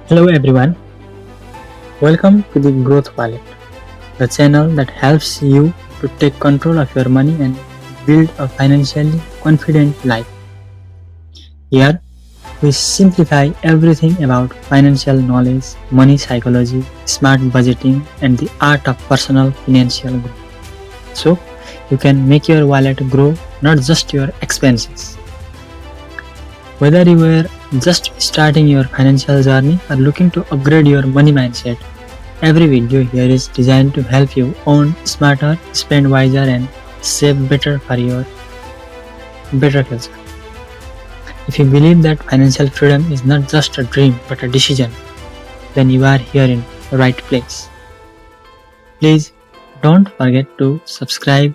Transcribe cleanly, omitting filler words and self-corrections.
Hello everyone, welcome to the Growth Wallet, the channel that helps you to take control of your money and build a financially confident life. Here, we simplify everything about financial knowledge, money psychology, smart budgeting, and the art of personal financial growth. So, you can make your wallet grow, not just your expenses. Whether you are just starting your financial journey or looking to upgrade your money mindset, every video here is designed to help you own smarter, spend wiser, and save better for your better future. If you believe that financial freedom is not just a dream but a decision, then you are here in the right place. Please don't forget to subscribe,